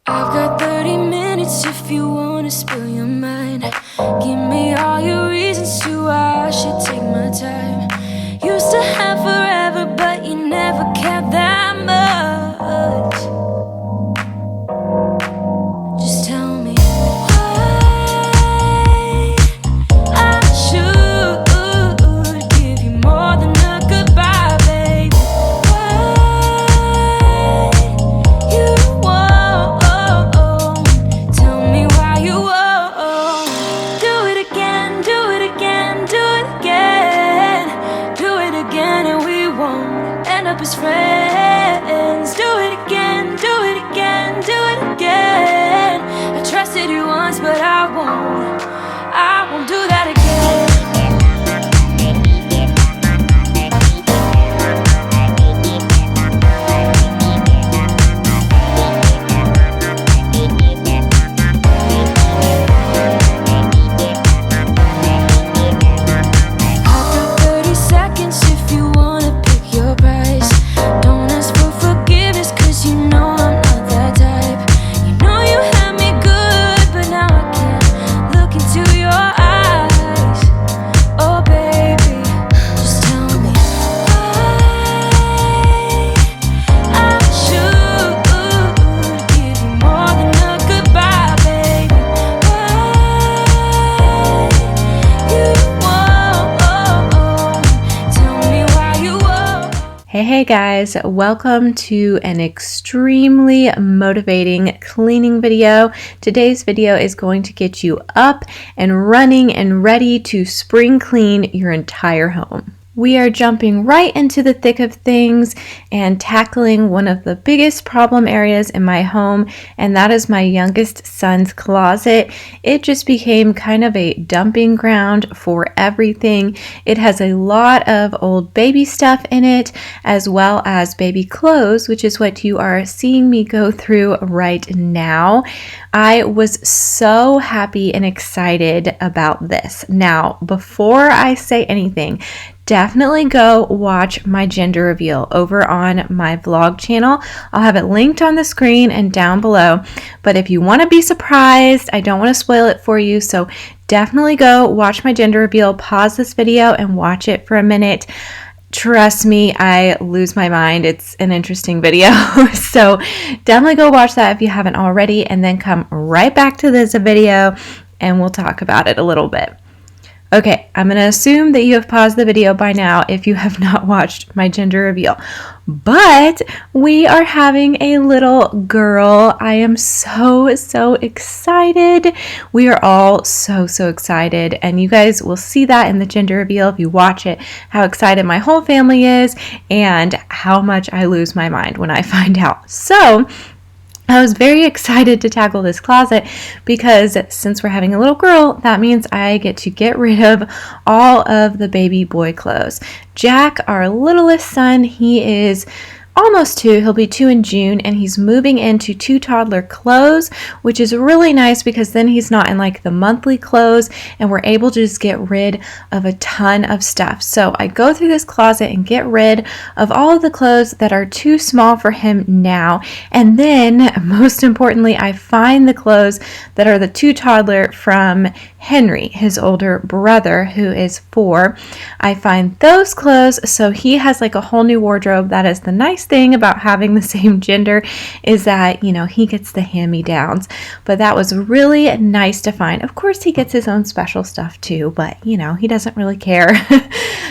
I've got 30 minutes if you wanna spill your mind. Give me all your reasons to why I should take my time. Used to have forever, but you never cared that much. Just tell me why I should give you more than a goodbye, baby. Why you won't tell me why you won't. Do it again, do it again, do it again. Do it again and we won't end up as friends. Do it again, do it again, do it again. I trusted you once, but I won't do that again. I've got 30 seconds if you wanna pick your price. Don't ask for forgiveness, cause you know I'm not that type. You know you had me good, but now I can't look into your eyes. Oh baby, just tell me why I should give you more than a goodbye, baby. Why you won't tell me why you won't. Hey guys, welcome to an extremely motivating cleaning video. Today's video is going to get you up and running and ready to spring clean your entire home. We are jumping right into the thick of things and tackling one of the biggest problem areas in my home, and that is my youngest son's closet. It just became kind of a dumping ground for everything. It has a lot of old baby stuff in it, as well as baby clothes, which is what you are seeing me go through right now. I was so happy and excited about this. Now, before I say anything, definitely go watch my gender reveal over on my vlog channel. I'll have it linked on the screen and down below. But if you want to be surprised, I don't want to spoil it for you, so definitely go watch my gender reveal. Pause this video and watch it for a minute. Trust me, I lose my mind. It's an interesting video. So definitely go watch that if you haven't already, and then come right back to this video and we'll talk about it a little bit. Okay, I'm going to assume that you have paused the video by now if you have not watched my gender reveal. But we are having a little girl. I am so excited. We are all so excited, and you guys will see that in the gender reveal if you watch it, how excited my whole family is and how much I lose my mind when I find out. So I was very excited to tackle this closet because since we're having a little girl, that means I get to get rid of all of the baby boy clothes. Jack, our littlest son, he is almost 2. He'll be 2 in June, and he's moving into 2 toddler clothes, which is really nice because then he's not in like the monthly clothes, and we're able to just get rid of a ton of stuff. So I go through this closet and get rid of all of the clothes that are too small for him now, and then most importantly, I find the clothes that are the 2 toddler from Henry, his older brother, who is 4. I find those clothes, so he has like a whole new wardrobe. That is the nice thing about having the same gender, is that, you know, he gets the hand-me-downs. But that was really nice to find. Of course, he gets his own special stuff too, but, you know, he doesn't really care.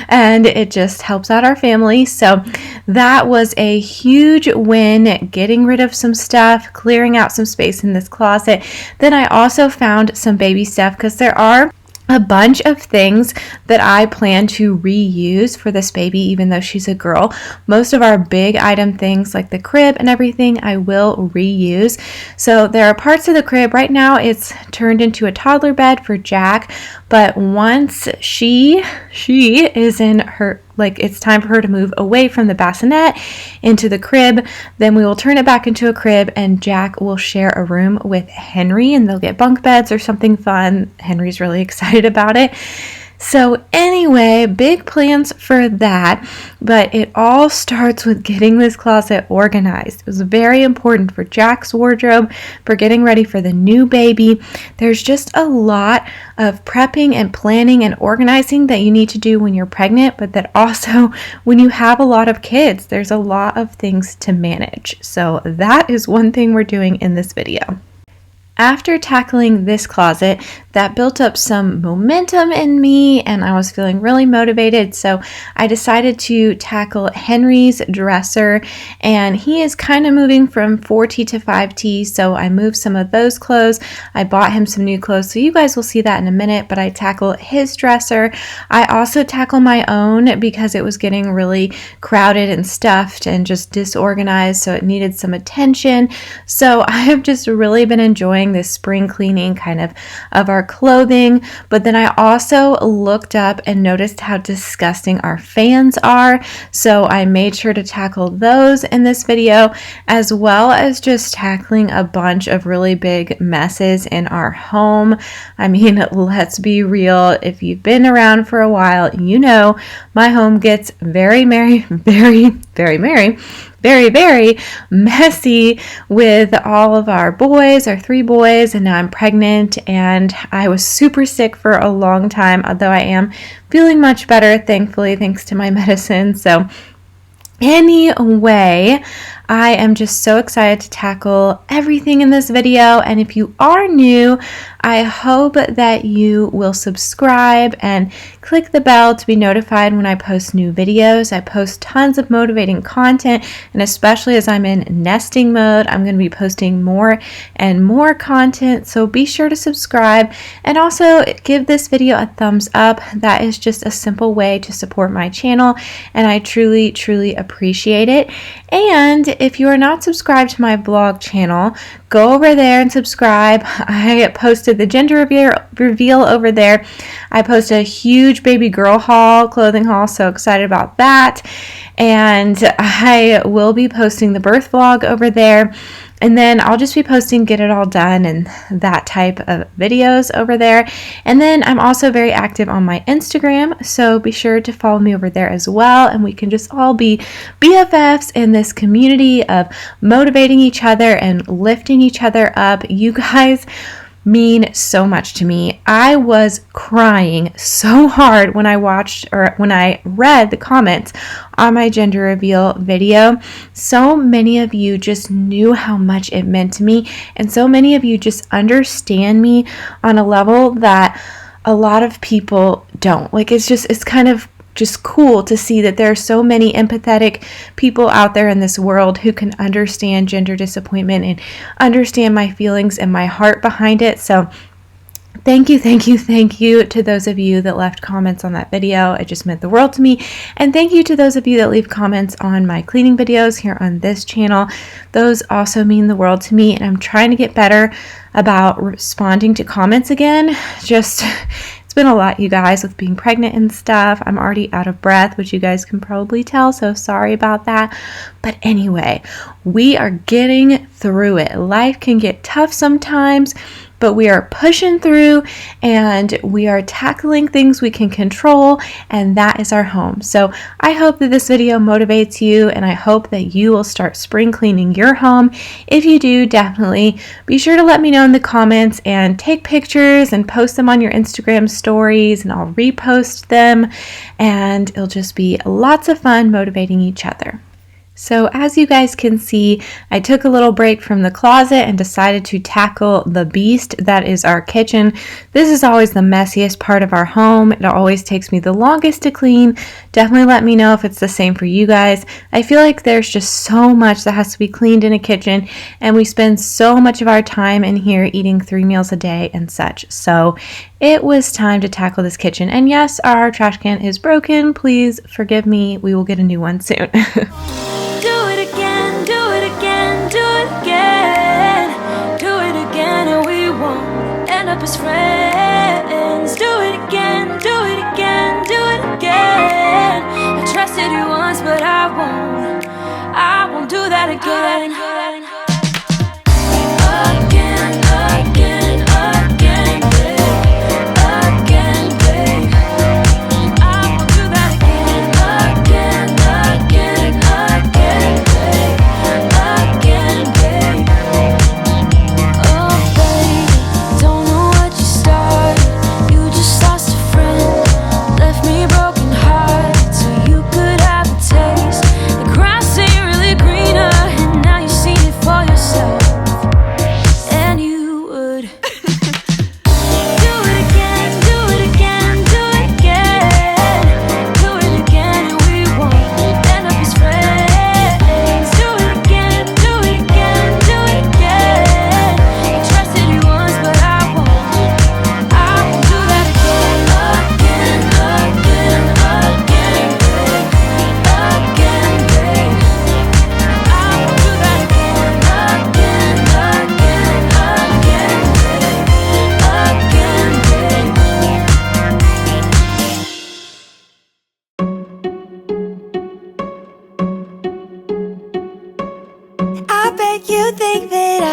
And it just helps out our family. So that was a huge win, getting rid of some stuff, clearing out some space in this closet. Then I also found some baby stuff because there are a bunch of things that I plan to reuse for this baby, even though she's a girl. Most of our big item things like the crib and everything I will reuse. So there are parts of the crib right now, it's turned into a toddler bed for Jack, but once she is in her, like, it's time for her to move away from the bassinet into the crib, then we will turn it back into a crib and Jack will share a room with Henry and they'll get bunk beds or something fun. Henry's really excited about it. So anyway, big plans for that, but it all starts with getting this closet organized. It was very important for Jack's wardrobe, for getting ready for the new baby. There's just a lot of prepping and planning and organizing that you need to do when you're pregnant, but that also when you have a lot of kids, there's a lot of things to manage. So that is one thing we're doing in this video. After tackling this closet, that built up some momentum in me and I was feeling really motivated. So I decided to tackle Henry's dresser, and he is kind of moving from 4T to 5T. So I moved some of those clothes. I bought him some new clothes. So you guys will see that in a minute, but I tackle his dresser. I also tackle my own because it was getting really crowded and stuffed and just disorganized. So it needed some attention. So I have just really been enjoying this spring cleaning kind of our clothing, but then I also looked up and noticed how disgusting our fans are, so I made sure to tackle those in this video, as well as just tackling a bunch of really big messes in our home. I mean, let's be real, if you've been around for a while, you know my home gets very messy with all of our boys, our 3 boys, and now I'm pregnant, and I was super sick for a long time, although I am feeling much better, thankfully, thanks to my medicine. So anyway, I am just so excited to tackle everything in this video, and if you are new, I hope that you will subscribe and click the bell to be notified when I post new videos. I post tons of motivating content, and especially as I'm in nesting mode, I'm going to be posting more and more content, so be sure to subscribe and also give this video a thumbs up. That is just a simple way to support my channel, and I truly appreciate it. And if you are not subscribed to my vlog channel, go over there and subscribe. I posted the gender reveal over there. I posted a huge baby girl haul, clothing haul, so excited about that. And I will be posting the birth vlog over there. And then I'll just be posting Get It All Done and that type of videos over there. And then I'm also very active on my Instagram, so be sure to follow me over there as well. And we can just all be BFFs in this community of motivating each other and lifting each other up. You guys mean so much to me. I was crying so hard when I read the comments on my gender reveal video. So many of you just knew how much it meant to me, and so many of you just understand me on a level that a lot of people don't. Like, it's kind of just cool to see that there are so many empathetic people out there in this world who can understand gender disappointment and understand my feelings and my heart behind it. So thank you to those of you that left comments on that video. It just meant the world to me. And thank you to those of you that leave comments on my cleaning videos here on this channel. Those also mean the world to me, and I'm trying to get better about responding to comments again. It's been a lot, you guys, with being pregnant and stuff. I'm already out of breath, which you guys can probably tell, so sorry about that. But anyway, we are getting through it. Life can get tough sometimes, but we are pushing through and we are tackling things we can control, and that is our home. So I hope that this video motivates you, and I hope that you will start spring cleaning your home. If you do, definitely be sure to let me know in the comments and take pictures and post them on your Instagram stories, and I'll repost them, and it'll just be lots of fun motivating each other. So as you guys can see, I took a little break from the closet and decided to tackle the beast that is our kitchen. This is always the messiest part of our home. It always takes me the longest to clean. Definitely let me know if it's the same for you guys. I feel like there's just so much that has to be cleaned in a kitchen, and we spend so much of our time in here eating 3 meals a day and such. So it was time to tackle this kitchen. And yes, our trash can is broken. Please forgive me. We will get a new one soon. And we won't end up as friends. Do it again, do it again, do it again. I trusted you once, but I won't do that again. Again, babe.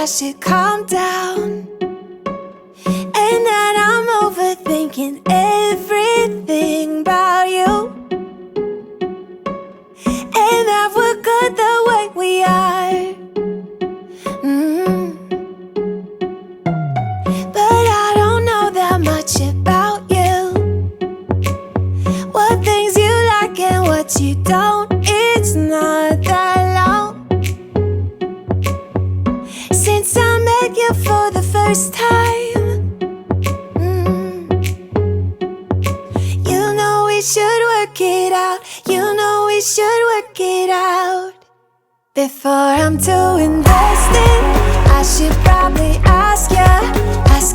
I should calm down, and that I'm overthinking everything about you, and that we're good the way we are. But I don't know that much about you, what things you like and what you don't. It's not that long since I met you for the first time. You know we should work it out. You know we should work it out. Before I'm too invested, I should probably ask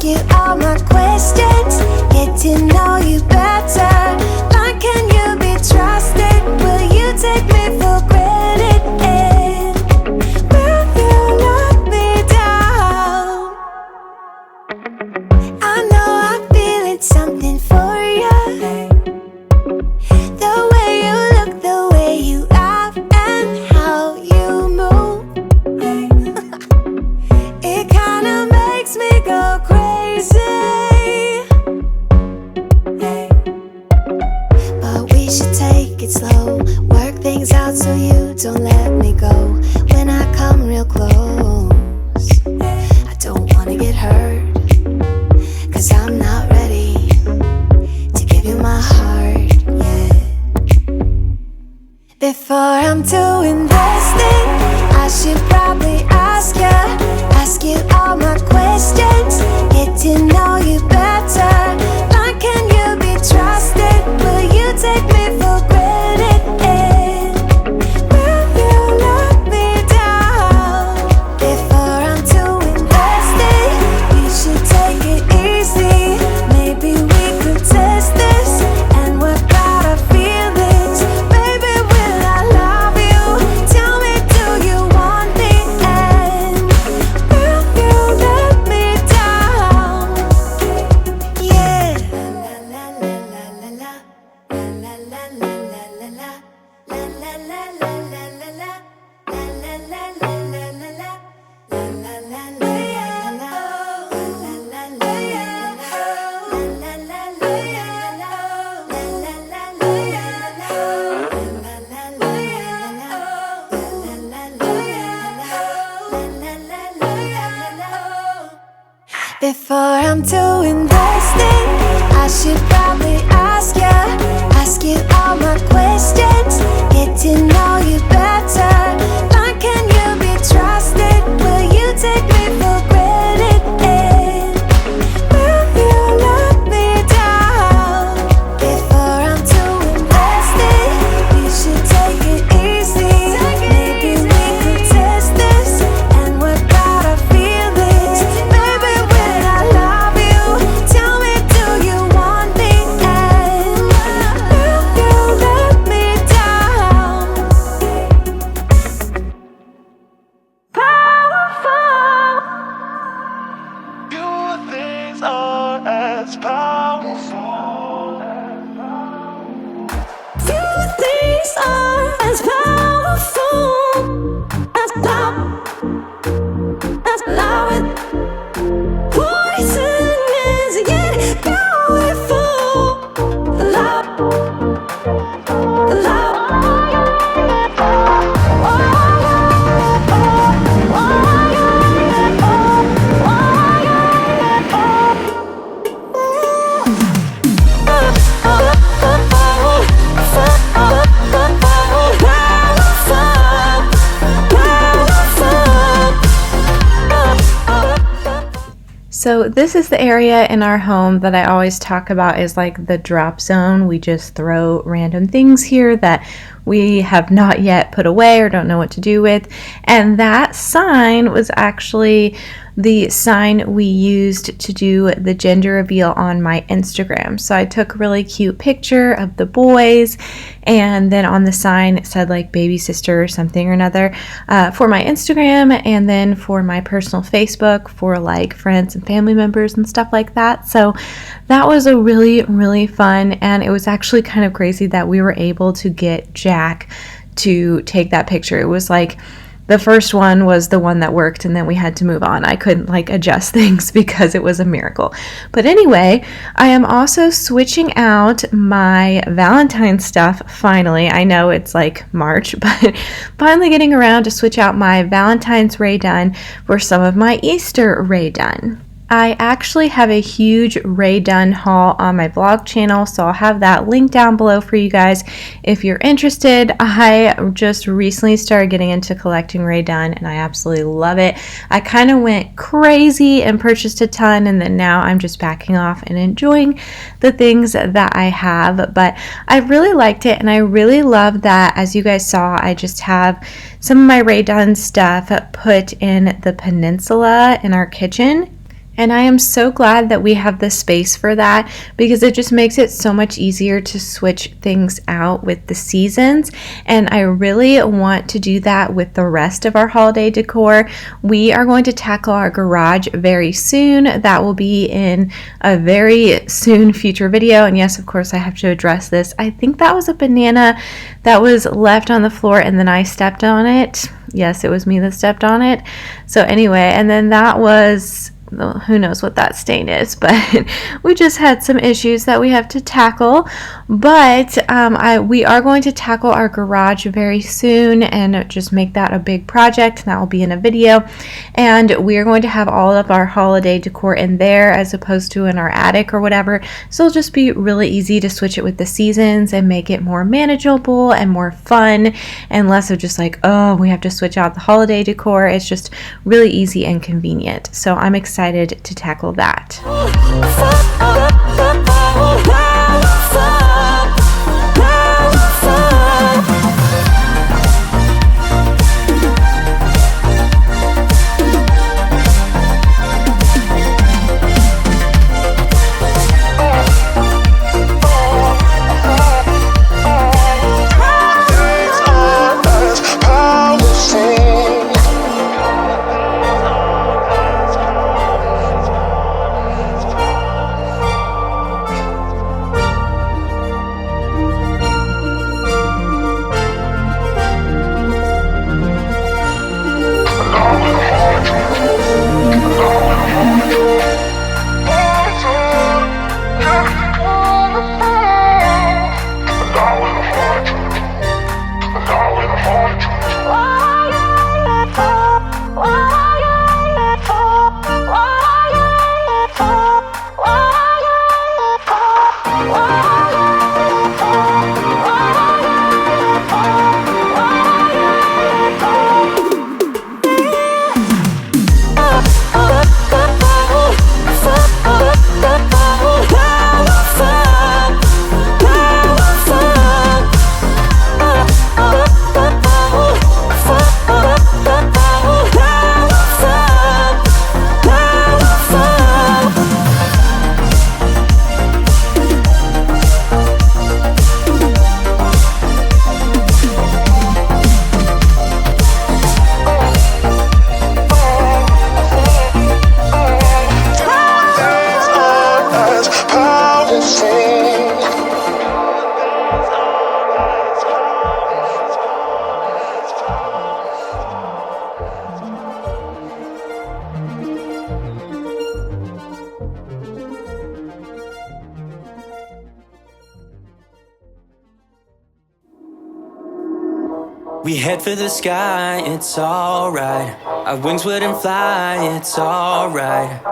you all my questions, get to know you better. Like, can you be trusted? Will you take me for granted? And will you let me down? I know I'm feeling something for you. The way you look, the way you laugh, and how you move. It kinda makes me go crazy. But we should take it slow, work things out so you don't let me go. When I come real close, I don't wanna get hurt, 'cause I'm not ready to give you my heart yet. Before I'm too invested, I should probably ask you all my questions, get to know you better. Like, can you be trusted? Will you take me for granted? And will you let me down? Before I'm too invested, we should take it easy. Maybe we could test this and work out our feelings. Baby, will I love you? Tell me, do you want me? And will you let me down? Yeah. La la la la la la la la la la la la la la la la la Before I'm too invested, I should probably ask you all my questions, get to know you better. Like, can you be trusted? Will you take me for granted? And will you let me down? Before I'm too invested, we should take it easy. Maybe we could test this and work out our feelings. Baby, will I love you? Tell me, do you want me? And will you let me down? Powerful. Few things are as powerful. Few things are as powerful as love. As love. Poison is yet powerful. Love. Love. So this is the area in our home that I always talk about is like the drop zone. We just throw random things here that we have not yet put away or don't know what to do with. And that sign was actually the sign we used to do the gender reveal on my Instagram. So I took a really cute picture of the boys, and then on the sign it said like baby sister or something or another for my Instagram, and then for my personal Facebook for like friends and family members and stuff like that. So that was a really fun, and it was actually kind of crazy that we were able to get Jack to take that picture. It was like the first one was the one that worked, and then we had to move on. I couldn't like adjust things because it was a miracle. But anyway, I am also switching out my Valentine's stuff finally. I know it's like March, but finally getting around to switch out my Valentine's Ray Done for some of my Easter Ray Done. I actually have a huge Ray Done haul on my vlog channel, so I'll have that link down below for you guys if you're interested. I just recently started getting into collecting Ray Done, and I absolutely love it. I kind of went crazy and purchased a ton, and then now I'm just backing off and enjoying the things that I have. But I really liked it, and I really love that, as you guys saw, I just have some of my Ray Done stuff put in the peninsula in our kitchen. And I am so glad that we have the space for that, because it just makes it so much easier to switch things out with the seasons. And I really want to do that with the rest of our holiday decor. We are going to tackle our garage very soon. That will be in a very soon future video. And yes, of course, I have to address this. I think that was a banana that was left on the floor and then I stepped on it. Yes, it was me that stepped on it. So anyway, and then that was... who knows what that stain is, but we just had some issues that we have to tackle. But we are going to tackle our garage very soon and just make that a big project. That will be in a video, and we are going to have all of our holiday decor in there as opposed to in our attic or whatever. So it'll just be really easy to switch it with the seasons and make it more manageable and more fun, and less of just like, oh, we have to switch out the holiday decor. It's just really easy and convenient. So I'm excited to tackle that. We head for the sky, it's alright. Our wings wouldn't fly, it's alright.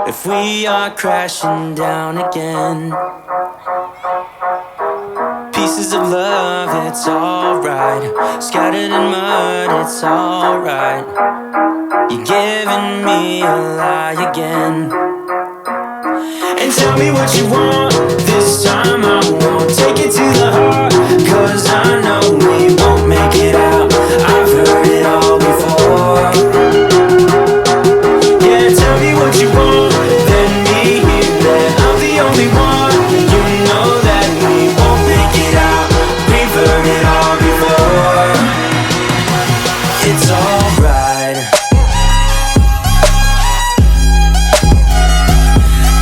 If we are crashing down again, pieces of love, it's alright. Scattered in mud, it's alright. You're giving me a lie again. And tell me what you want, this time I won't take it to the heart, 'cause I know we won't make it out. I've heard it all before. Yeah, tell me what you want, let me hear that I'm the only one. You know that we won't make it out. We've heard it all before. It's alright.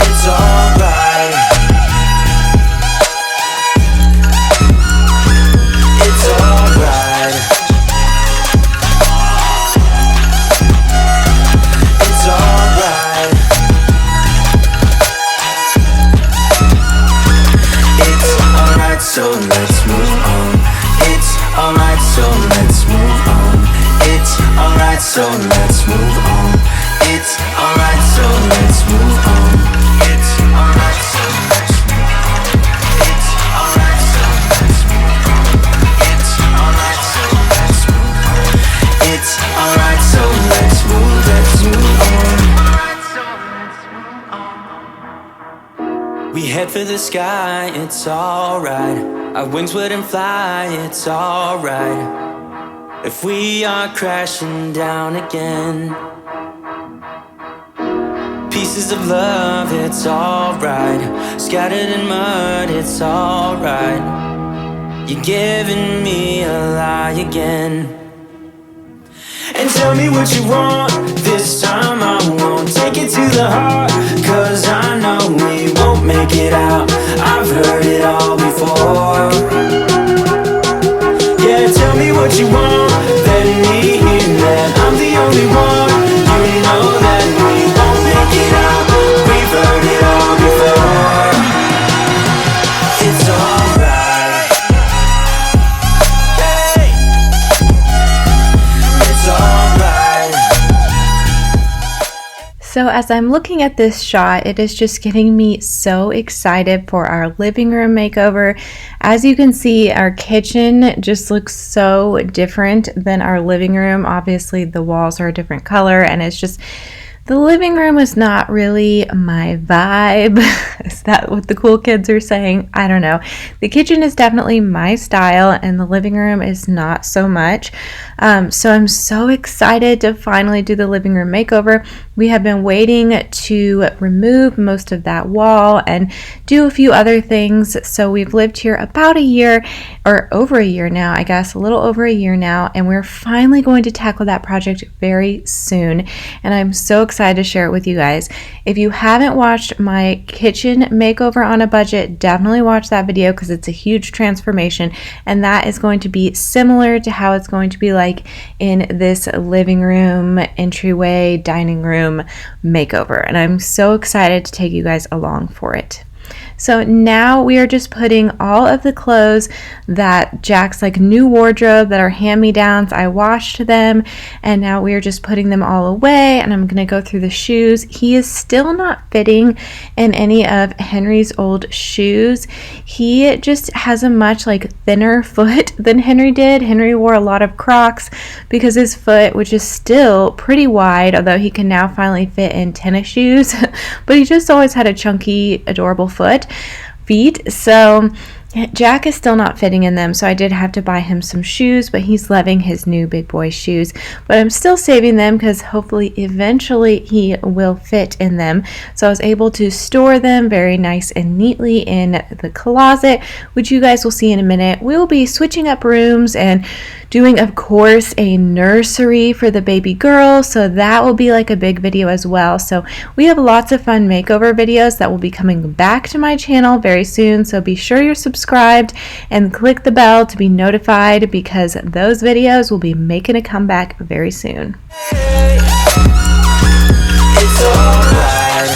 It's alright. It's alright. head for the sky, it's alright. Our wings wouldn't fly, it's alright. If we are crashing down again. Pieces of love, it's alright. Scattered in mud, it's alright. You're giving me a lie again. And tell me what you want, this time I won't take it to the heart. Cause I know we won't make it out, I've heard it all before. Yeah, tell me what you want, let me hear that I'm the only one. You know that we won't make it out, we've heard it all before. It's alright. Hey, it's alright. So as I'm looking at this shot, it is just getting me so excited for our living room makeover. As you can see, our kitchen just looks so different than our living room. Obviously, the walls are a different color, and it's just, the living room is not really my vibe. Is that what the cool kids are saying? I don't know. The kitchen is definitely my style, and the living room is not so much. So I'm so excited to finally do the living room makeover. We have been waiting to remove most of that wall and do a few other things. So we've lived here about a year, or over a year now, I guess, a little over a year now, and we're finally going to tackle that project very soon. And I'm so excited to share it with you guys. If you haven't watched my kitchen makeover on a budget, definitely watch that video because it's a huge transformation, and that is going to be similar to how it's going to be like in this living room, entryway, dining room makeover. And I'm so excited to take you guys along for it. So now we are just putting all of the clothes that Jack's like new wardrobe that are hand-me-downs. I washed them, and now we are just putting them all away, and I'm going to go through the shoes. He is still not fitting in any of Henry's old shoes. He just has a much like thinner foot than Henry did. Henry wore a lot of Crocs because his foot, which is still pretty wide, although he can now finally fit in tennis shoes, but he just always had a chunky, adorable feet. So Jack is still not fitting in them, so I did have to buy him some shoes, but he's loving his new big boy shoes. But I'm still saving them because hopefully eventually he will fit in them. So I was able to store them very nice and neatly in the closet, which you guys will see in a minute. We will be switching up rooms and doing, of course, a nursery for the baby girl, so that will be like a big video as well. So we have lots of fun makeover videos that will be coming back to my channel very soon, so be sure you're subscribed and click the bell to be notified because those videos will be making a comeback very soon. Hey, it's alright.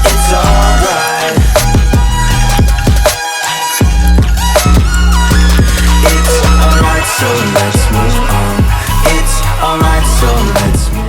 It's alright. It's alright, so let's move on. It's alright, so let's move on.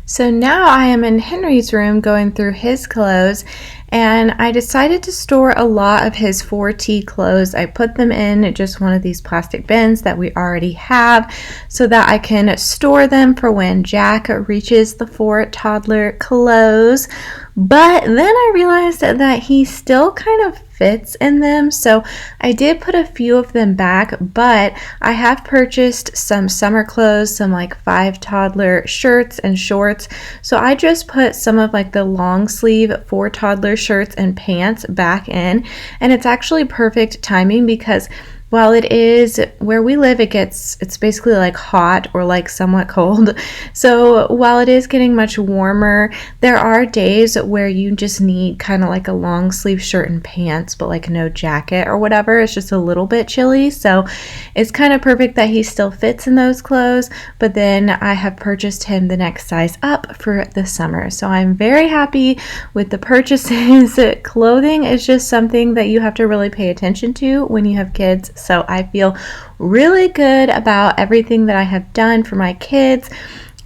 So now I am in Henry's room going through his clothes, and I decided to store a lot of his 4T clothes. I put them in just one of these plastic bins that we already have so that I can store them for when Jack reaches the 4 toddler clothes. But then I realized that he still kind of fits in them, so I did put a few of them back, but I have purchased some summer clothes, some like 5 toddler shirts and shorts, so I just put some of like the long sleeve 4 toddler shirts and pants back in, and it's actually perfect timing because while it is where we live, it's basically like hot or like somewhat cold. So while it is getting much warmer, there are days where you just need kind of like a long sleeve shirt and pants, but like no jacket or whatever. It's just a little bit chilly. So it's kind of perfect that he still fits in those clothes. But then I have purchased him the next size up for the summer. So I'm very happy with the purchases. Clothing is just something that you have to really pay attention to when you have kids. So I feel really good about everything that I have done for my kids.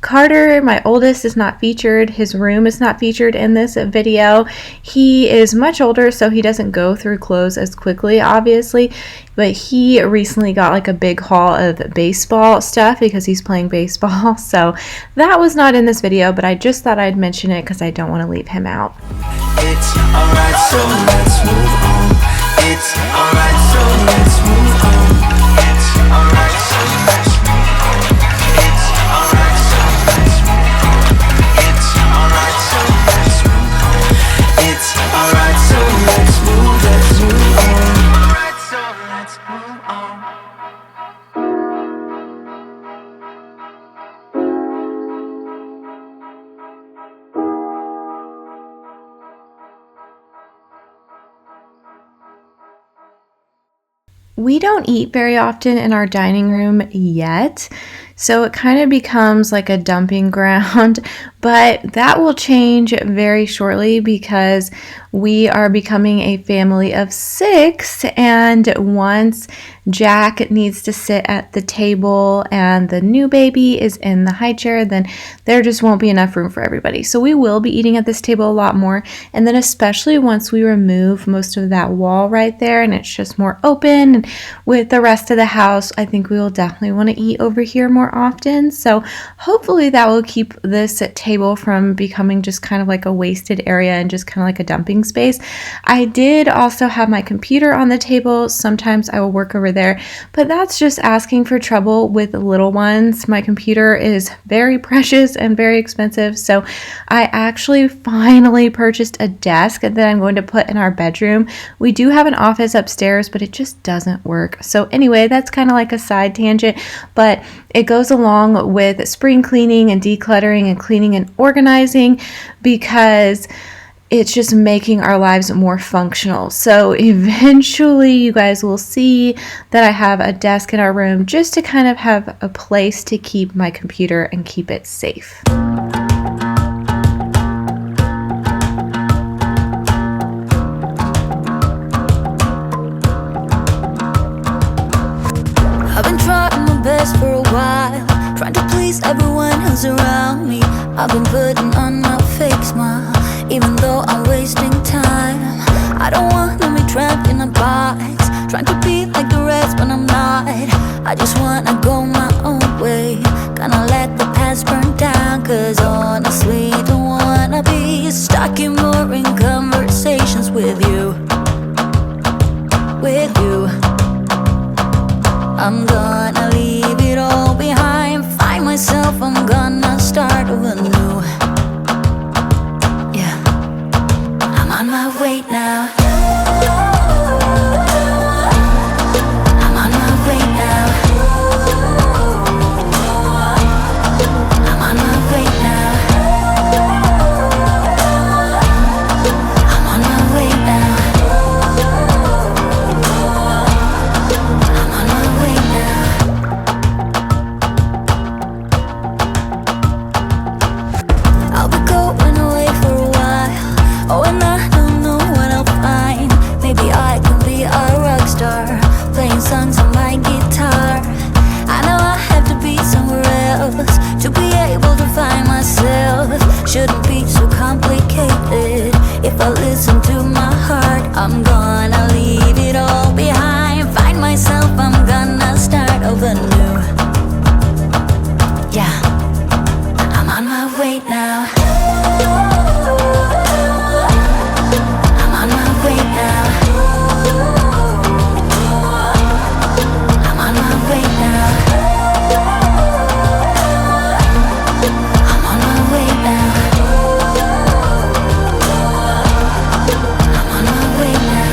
Carter, my oldest, is not featured. His room is not featured in this video. He is much older, so he doesn't go through clothes as quickly, obviously, but he recently got like a big haul of baseball stuff because he's playing baseball, so that was not in this video, but I just thought I'd mention it because I don't want to leave him out. It's alright, so let's move on. It's alright, so let's move on. It's alright, so let's move on. It's alright, so let's move on. It's alright, so let's move on. It's alright, so let's move on. Alright, so let's move on. We don't eat very often in our dining room yet, so it kind of becomes like a dumping ground, but that will change very shortly because we are becoming a family of 6, and once Jack needs to sit at the table and the new baby is in the high chair, then there just won't be enough room for everybody. So we will be eating at this table a lot more, and then especially once we remove most of that wall right there and it's just more open and with the rest of the house, I think we will definitely want to eat over here more often. So hopefully that will keep this table from becoming just kind of like a wasted area and just kind of like a dumping space. I did also have my computer on the table. Sometimes I will work over there, but that's just asking for trouble with little ones. My computer is very precious and very expensive, so I actually finally purchased a desk that I'm going to put in our bedroom. We do have an office upstairs, but it just doesn't work. So anyway, that's kind of like a side tangent, but it goes along with spring cleaning and decluttering and cleaning and organizing because it's just making our lives more functional. So eventually you guys will see that I have a desk in our room just to kind of have a place to keep my computer and keep it safe. I've been trying my best for a while, trying to please everyone who's around me. I've been putting on my fake smile, even though I'm wasting time. I don't want to be trapped in a box, trying to be like the rest but I'm not. I just wanna go my own way, gonna let the past burn down. Cause honestly, don't wanna be stuck in boring conversations with you. With you, I'm gonna leave it all behind, find myself, I'm gonna start over new. Yeah, I'm on my way now. I'm on my way now. I'm on my way now. I'm on my way now. I'm on my way now. I'll be going away for a while. Oh, and I don't know what I'll find. Maybe I can be a rock star, playing songs on my guitar. I know I have to be somewhere else to be able to find myself. Shouldn't be so complicated. If I listen to my heart, I'm gonna leave it all behind, find myself, I'm gonna start over new. Yeah, I'm on my way now. I'm on my way now. I'm on my way now. I'm on my way now. I'm on my way now.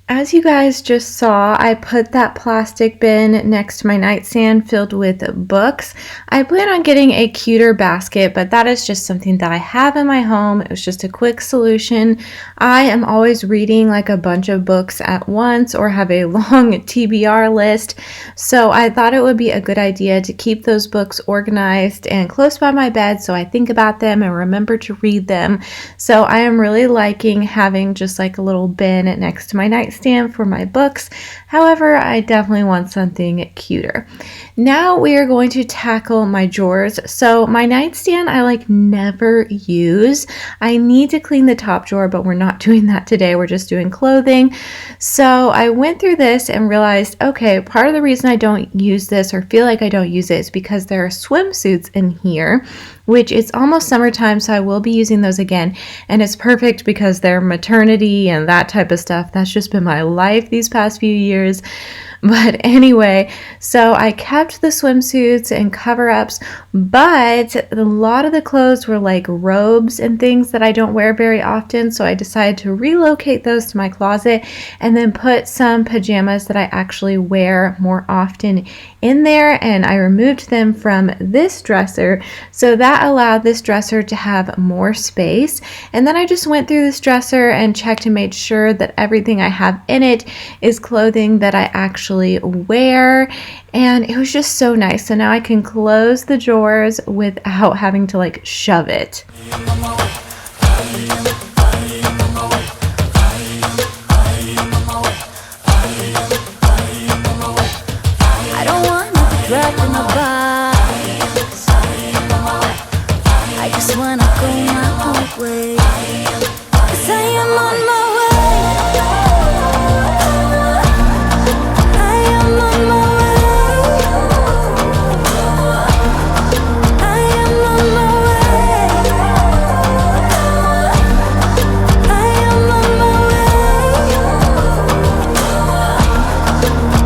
As you guys just saw, I put that plastic bin next to my nightstand filled with books. I plan on getting a cuter basket, but that is just something that I have in my home. It was just a quick solution. I am always reading like a bunch of books at once or have a long TBR list, so I thought it would be a good idea to keep those books organized and close by my bed so I think about them and remember to read them. So I am really liking having just like a little bin next to my nightstand convenient for my books. However, I definitely want something cuter. Now we are going to tackle my drawers. So my nightstand I like never use. I need to clean the top drawer, but we're not doing that today. We're just doing clothing. So I went through this and realized, okay, part of the reason I don't use this or feel like I don't use it is because there are swimsuits in here, which it's almost summertime, so I will be using those again. And it's perfect because they're maternity and that type of stuff. That's just been my life these past few years. But anyway, so I kept the swimsuits and cover-ups, but a lot of the clothes were like robes and things that I don't wear very often, so I decided to relocate those to my closet and then put some pajamas that I actually wear more often in there, and I removed them from this dresser, so that allowed this dresser to have more space. And then I just went through this dresser and checked and made sure that everything I have in it is clothing that I actually wear, and it was just so nice. So now I can close the drawers without having to like shove it. I don't wanna be trapped in a box. I just wanna go my own way. 'Cause I am on my way. I am on my way. I am on my way. I am on my way. I am on my way. I am on my way.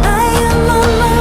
I am on my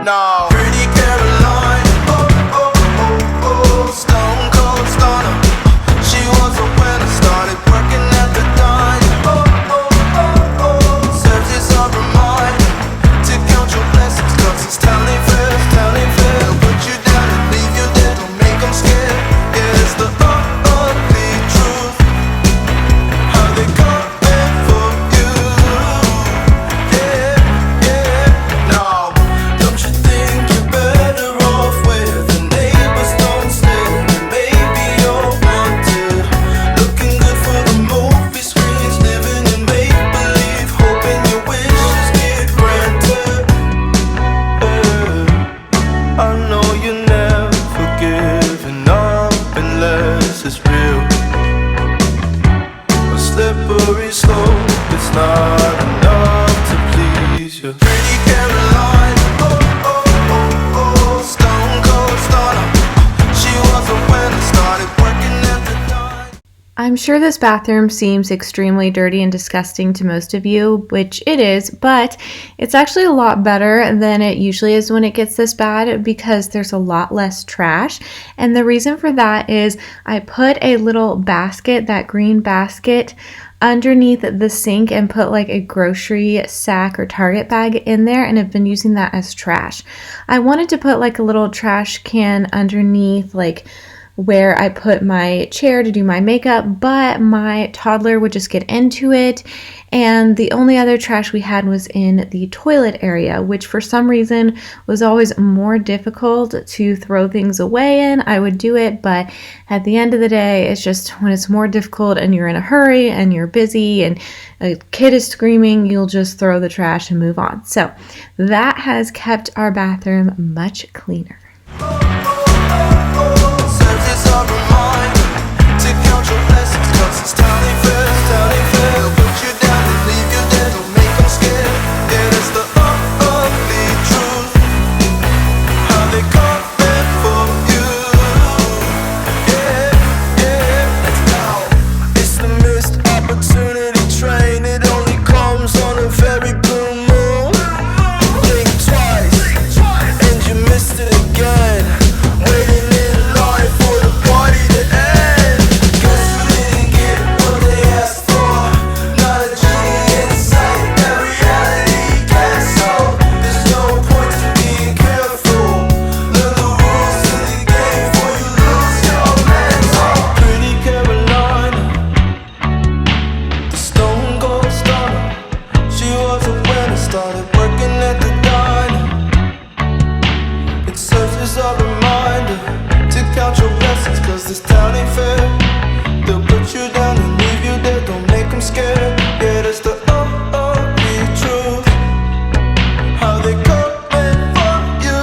No. Pretty Caroline, oh, oh, oh, oh, stone cold stunner. She was a winner, started working at the diner. Oh, oh, oh, oh, serves as a reminder to count your blessings, 'cause it's telling fair, telling fair. Put you down and leave you there, don't make them scared. Yeah, it's the ugly truth, how they come in for you. Yeah, yeah, no. Don't you think you're better off where the neighbors don't stare? Maybe you're wanted, looking good for the movie screens, living in make-believe, hoping your wishes get granted. I know you're never giving up unless it's real. A slippery slope, it's not enough to please you. Pretty Caroline, oh, oh, oh, oh, stone cold stunner. She was a winner, started working at the diner. I'm sure this bathroom seems extremely dirty and disgusting to most of you, which it is, but it's actually a lot better than it usually is when it gets this bad because there's a lot less trash. And the reason for that is I put a little basket, that green basket, underneath the sink and put like a grocery sack or Target bag in there, and I've been using that as trash. I wanted to put like a little trash can underneath like where I put my chair to do my makeup, but my toddler would just get into it, and the only other trash we had was in the toilet area, which for some reason was always more difficult to throw things away in. I would do it, but at the end of the day, it's just when it's more difficult and you're in a hurry and you're busy and a kid is screaming, you'll just throw the trash and move on. So that has kept our bathroom much cleaner. Serves as a reminder to count your blessings, 'cause it's telling fair, telling fair. They'll put you down and leave you there, don't make them scared. Yeah, it's the ugly truth, how they come in for you. Yeah, yeah, let's go. It's the missed opportunity train, it only comes on a very blue moon. Blink twice, and you missed it again. a reminder to count your blessings, cause this town ain't fair. They'll put you down and leave you there, don't make them scared. Yeah, that's the truth. How they coming for you.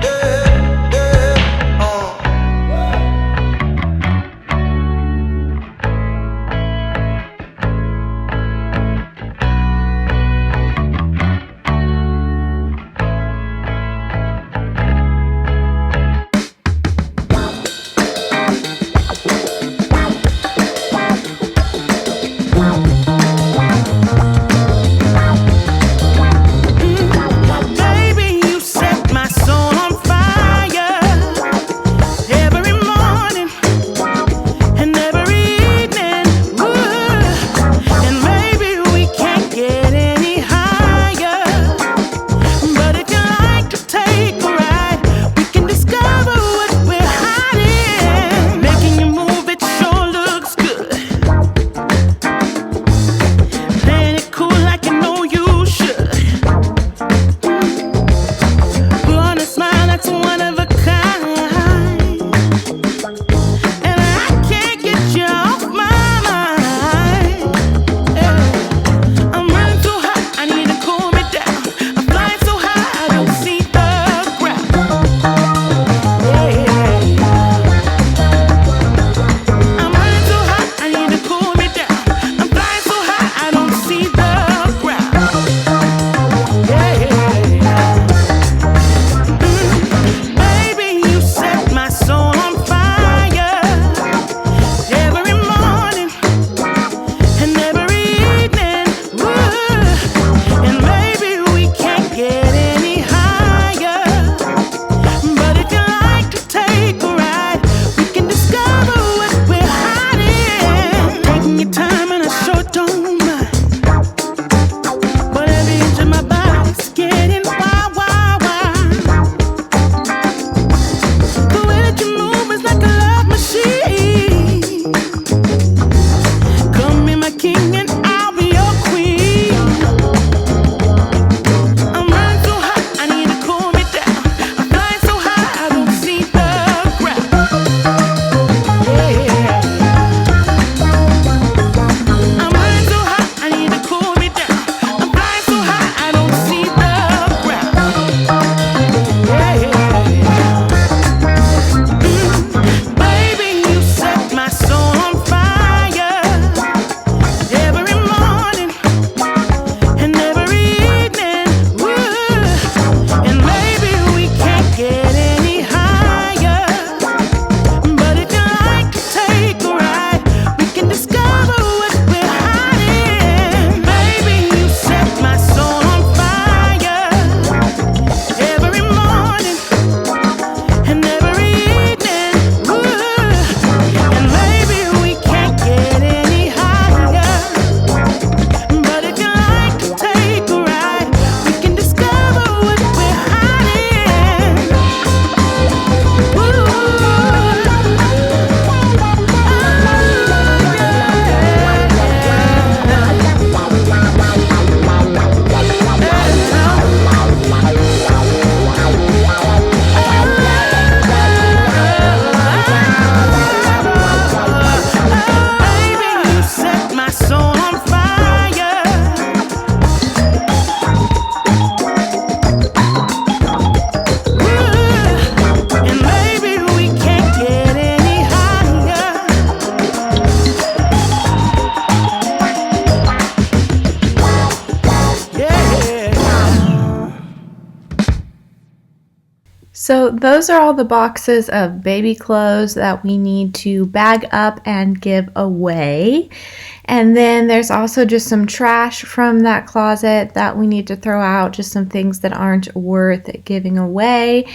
Yeah, yeah, Baby, you set my soul on fire every morning and every evening. Ooh. And maybe we can't get any higher, but if you like to take a ride, we can discover what we're hiding. Making you move, it sure looks good. Playing it cool like you know you should. Put on a smile that's one of a kind, and I can't get you off my mind. Yeah. I'm running too hot, I need to cool me down. I'm flying so high, I don't see the ground. Yeah. I'm running too hot, I need to cool me down. I'm flying so high, I don't see the ground. Yeah. Baby, you set my soul on fire every morning and every evening. Ooh. And maybe we can't get any higher, but if you like to take a ride, we can discover what we're hiding. Taking your time and I sure don't mind. But every inch of my body's getting wild, wild, wild. The way that you move is like a love machine. Come be my king and I'll be your queen. I'm running too hot, I need to cool me down. I'm flying so high, I don't see the ground. Yeah. I'm running too hot, I need to cool me down. I'm flying so high, I don't see the ground. Yeah. Baby, you set my soul on fire every morning and every evening. Ooh. And maybe we can't get any higher, but if you like to take a ride, we can discover what we're hiding. Baby, you set my soul on fire every morning and every evening. Ooh. And maybe we can't get any higher, but if you like to take a ride, we can discover what we're hiding. Baby, you set my soul on fire. Ooh. And maybe we can't get any higher. Yeah. So those are all the boxes of baby clothes that we need to bag up and give away. And then there's also just some trash from that closet that we need to throw out, just some things that aren't worth giving away.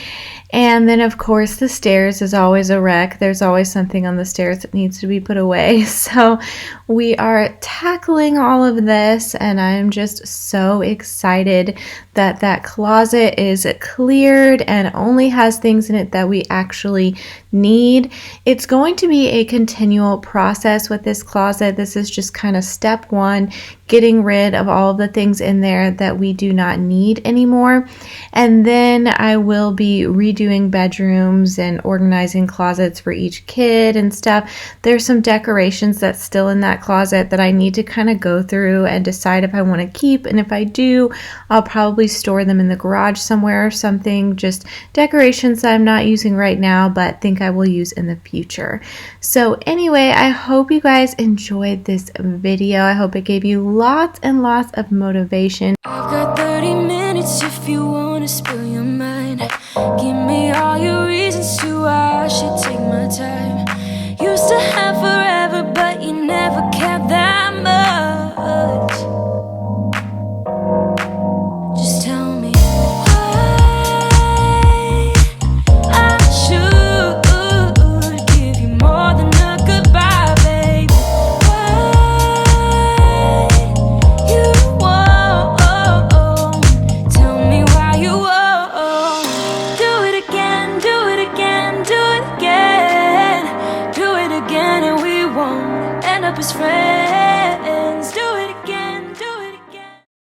And then, of course, the stairs is always a wreck. There's always something on the stairs that needs to be put away. So we are tackling all of this, and I'm just so excited that that closet is cleared and only has things in it that we actually need. It's going to be a continual process with this closet. This is just kind of step one, getting rid of all of the things in there that we do not need anymore. And then I will be redoing bedrooms and organizing closets for each kid and stuff. There's some decorations that's still in that closet that I need to kind of go through and decide if I want to keep. And if I do, I'll probably store them in the garage somewhere or something. Just decorations that I'm not using right now, but think I will use in the future. So anyway, I hope you guys enjoyed this video. I hope it gave you lots and lots of motivation. I've got 30 minutes if you want to spill your mind. Give me all your reasons to why I should take my time.